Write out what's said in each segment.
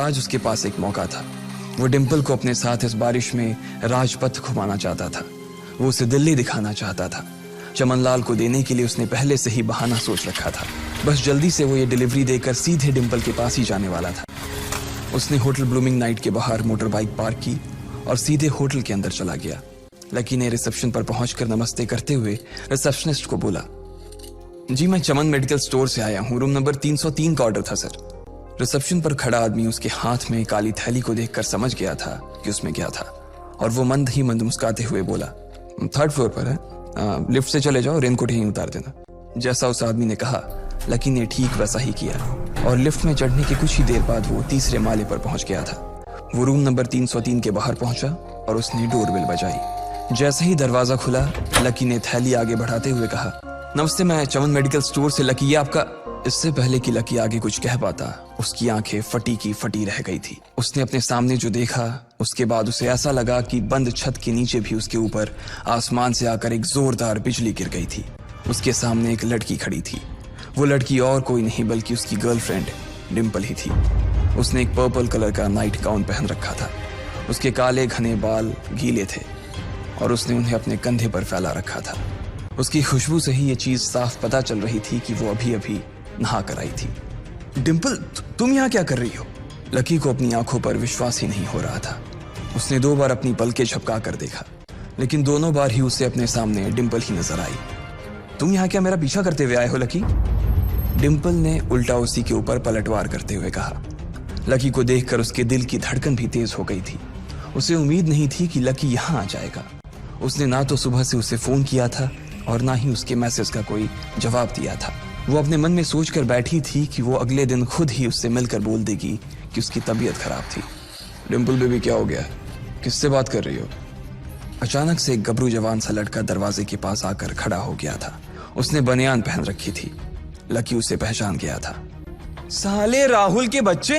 आज उसके पास एक मौका था। वो डिम्पल को अपने साथ इस बारिश में राजपथ घुमाना चाहता था। वो उसे दिल्ली दिखाना चाहता था। चमनलाल को देने के लिए उसने पहले से ही बहाना सोच रखा था। बस जल्दी से वो ये डिलीवरी देकर सीधे डिम्पल के पास ही जाने वाला था। उसने होटल ब्लूमिंग नाइट के बाहर मोटर बाइक पार्क की और सीधे होटल के अंदर चला गया। लकी ने रिसेप्शन पर पहुंचकर नमस्ते करते हुए रिसेप्शनिस्ट को बोला, जी मैं चमन मेडिकल स्टोर से आया हूं, रूम नंबर 303 का ऑर्डर था सर। रिसेप्शन पर खड़ा आदमी उसके हाथ में काली थैली को देखकर समझ गया था कि उसमें क्या था और वो मंद ही मंद मुस्कुराते हुए बोला, 3rd फ्लोर पर है, लिफ्ट से चले जाओ, रेनकोट यहीं उतार देना। जैसा उस आदमी ने कहा लकी ने ठीक वैसा ही किया और लिफ्ट में चढ़ने के कुछ ही देर बाद वो 3रे माले पर पहुंच गया था। वो रूम नंबर 303 के बाहर पहुंचा और उसने डोरबेल बजाई। जैसे ही दरवाजा खुला लकी ने थैली आगे बढ़ाते हुए कहा, नमस्ते, मैं चमन मेडिकल स्टोर से लकी, ये आपका। इससे पहले कि लकी आगे कुछ कह पाता उसकी आंखें फटी की फटी रह गई थी। उसने अपने सामने जो देखा उसके बाद उसे ऐसा लगा कि बंद छत के नीचे भी उसके ऊपर आसमान से आकर एक जोरदार बिजली गिर गई थी। उसके सामने एक लड़की खड़ी थी। वो लड़की और कोई नहीं बल्कि उसकी गर्लफ्रेंड डिम्पल ही थी। उसने एक पर्पल कलर का नाइट गाउन पहन रखा था। उसके काले घने बाल गीले थे और उसने उन्हें अपने कंधे पर फैला रखा था। उसकी खुशबू से ही ये चीज साफ पता चल रही थी कि वो अभी अभी नहा कर आई थी। डिम्पल, तुम यहाँ क्या कर रही हो? लकी को अपनी आंखों पर विश्वास ही नहीं हो रहा था। उसने 2 बार अपनी पलकें झपका कर देखा, लेकिन दोनों बार ही उसे अपने सामने डिम्पल ही नजर आई। तुम यहाँ क्या मेरा पीछा करते हुए आए हो लकी? डिम्पल ने उल्टा उसी के ऊपर पलटवार करते हुए कहा। लकी को देखकर उसके दिल की धड़कन भी तेज हो गई थी। उसे उम्मीद नहीं थी कि लकी यहाँ आ जाएगा। उसने ना तो सुबह से उसे फोन किया था और ना ही उसके मैसेज का कोई जवाब दिया था। वो अपने मन में सोचकर बैठी थी कि वो अगले दिन खुद ही उससे मिलकर बोल देगी कि उसकी तबीयत खराब थी। डिम्पल बेबी, क्या हो गया? किससे बात कर रही हो? अचानक से एक गबरू जवान सा लड़का दरवाजे के पास आकर खड़ा हो गया था। उसने बनियान पहन रखी थी। लकी उसे पहचान गया था। साले राहुल के बच्चे,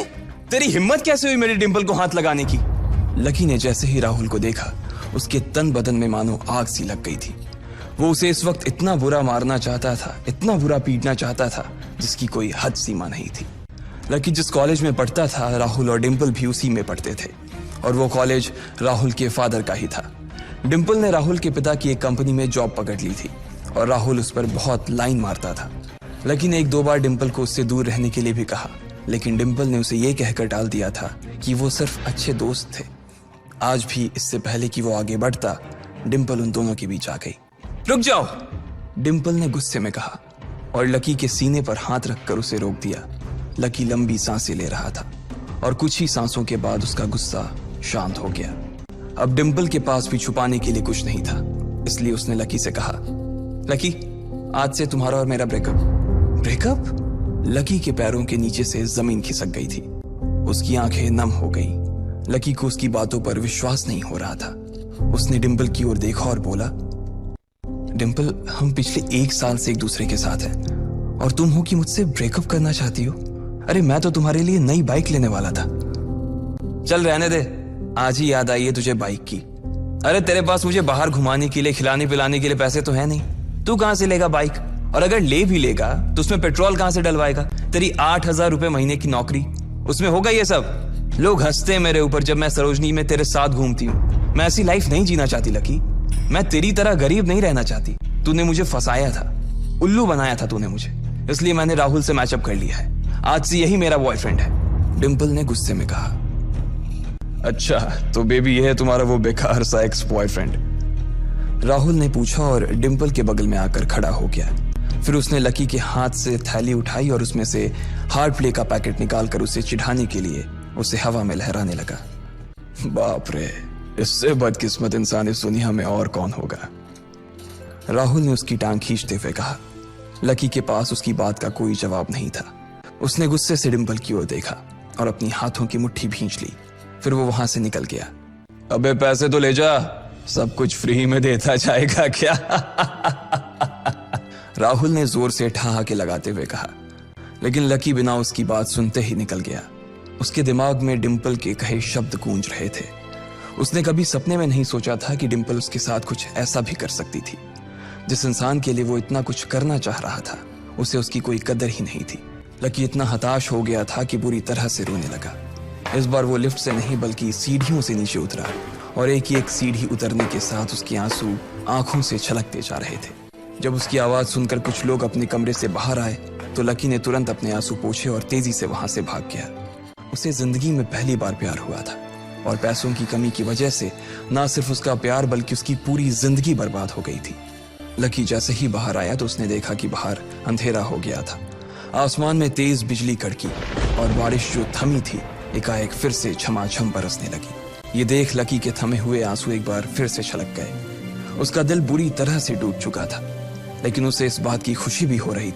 तेरी हिम्मत कैसे हुई मेरी डिम्पल को हाथ लगाने की? लकी ने जैसे ही राहुल को देखा उसके तन बदन में मानो आग सी लग गई थी। वो उसे इस वक्त इतना बुरा मारना चाहता था, इतना बुरा पीटना चाहता था जिसकी कोई हद सीमा नहीं थी। लकी जिस कॉलेज में पढ़ता था राहुल और डिम्पल भी उसी में पढ़ते थे और वो कॉलेज राहुल के फादर का ही था। डिम्पल ने राहुल के पिता की एक कंपनी में जॉब पकड़ ली थी और राहुल उस पर बहुत लाइन मारता था। लकी ने 1-2 बार डिम्पल को उससे दूर रहने के लिए भी कहा, लेकिन डिम्पल ने उसे ये कहकर टाल दिया था कि वो सिर्फ अच्छे दोस्त थे। आज भी इससे पहले कि वो आगे बढ़ता डिम्पल उन दोनों के बीच आ गई। रुक जाओ, डिम्पल ने गुस्से में कहा और लकी के सीने पर हाथ रखकर उसे रोक दिया। लकी लंबी सांसें ले रहा था और कुछ ही सांसों के बाद उसका गुस्सा शांत हो गया। अब डिम्पल के पास भी छुपाने के लिए कुछ नहीं था, इसलिए उसने लकी से कहा, लकी, आज से तुम्हारा और मेरा ब्रेकअप? लकी के पैरों के नीचे से जमीन खिसक गई थी। उसकी आंखें नम हो गईं। लकी को उसकी बातों पर विश्वास नहीं हो रहा था। उसने डिम्पल की ओर देखा और बोला, डिम्पल, हम पिछले 1 साल से एक दूसरे के साथ हैं और तुम हो कि मुझसे ब्रेकअप करना चाहती हो? अरे मैं तो तुम्हारे लिए नई बाइक लेने वाला था। चल रहने दे, आज ही याद आई है तुझे बाइक की। अरे तेरे पास मुझे बाहर घुमाने के लिए, खिलाने पिलाने के लिए पैसे तो है नहीं। तू कहां से लेगा बाइक? और अगर ले भी लेगा तो उसमें पेट्रोल कहां से डलवाएगा? तेरी 8,000 रुपए महीने की नौकरी, उसमें होगा ये सब? लोग हंसते हैं मेरे ऊपर जब मैं सरोजनी में तेरे साथ घूमती हूँ। मैं ऐसी लाइफ नहीं जीना चाहती लकी। मैं तेरी तरह गरीब नहीं रहना चाहती। तूने मुझे फंसाया था, उल्लू बनाया था तूने मुझे, इसलिए मैंने राहुल से मैचअप कर लिया है। आज से यही मेरा बॉयफ्रेंड है। डिम्पल ने गुस्से में कहा। अच्छा, तो बेबी ये है तुम्हारा वो बेकार सा एक्स बॉयफ्रेंड? राहुल ने पूछा और डिम्पल के बगल में आकर खड़ा हो गया। फिर उसने लकी के हाथ से थैली उठाई और उसमें से हार्ड प्ले का पैकेट निकालकर उसे चिढ़ाने के लिए उसे हवा में लहराने लगा। बाप रे, इससे बदकिस्मत इंसान इस दुनिया में और कौन होगा? राहुल ने उसकी टांग खींचते हुए कहा। लकी के पास उसकी बात का कोई जवाब नहीं था। उसने गुस्से से डिम्पल की ओर देखा और अपनी हाथों की मुट्ठी भींच ली। फिर वो वहां से निकल गया। अबे पैसे तो ले जा, सब कुछ फ्री में देता जाएगा क्या? राहुल ने जोर से ठहाके लगाते हुए कहा, लेकिन लकी बिना उसकी बात सुनते ही निकल गया। उसके दिमाग में डिम्पल के कहे शब्द गूंज रहे थे। उसने कभी सपने में नहीं सोचा था कि डिम्पल उसके साथ कुछ ऐसा भी कर सकती थी। जिस इंसान के लिए वो इतना कुछ करना चाह रहा था उसे उसकी कोई कदर ही नहीं थी। लकी इतना हताश हो गया था कि बुरी तरह से रोने लगा। इस बार वो लिफ्ट से नहीं बल्कि सीढ़ियों से नीचे उतरा और एक एक सीढ़ी उतरने के साथ उसके आंसू आंखों से छलकते जा रहे थे। जब उसकी आवाज सुनकर कुछ लोग अपने कमरे से बाहर आए तो लकी ने तुरंत अपने आंसू पोंछे और तेजी से वहां से भाग गया। उसे जिंदगी में पहली बार प्यार हुआ था और पैसों की कमी की वजह से ना सिर्फ उसका प्यार बल्कि उसकी पूरी जिंदगी बर्बाद हो गई थी। लकी जैसे ही बाहर आया तो उसने देखा कि बाहर अंधेरा हो गया था। आसमान में तेज बिजली कड़की और बारिश जो थमी थी एकाएक फिर से झमाझम बरसने लगी। ये देख लकी के थमे हुए आंसू एक बार फिर से छलक गए। उसका दिल बुरी तरह से टूट चुका था, लेकिन उसे इस बात की खुशी भी हो रही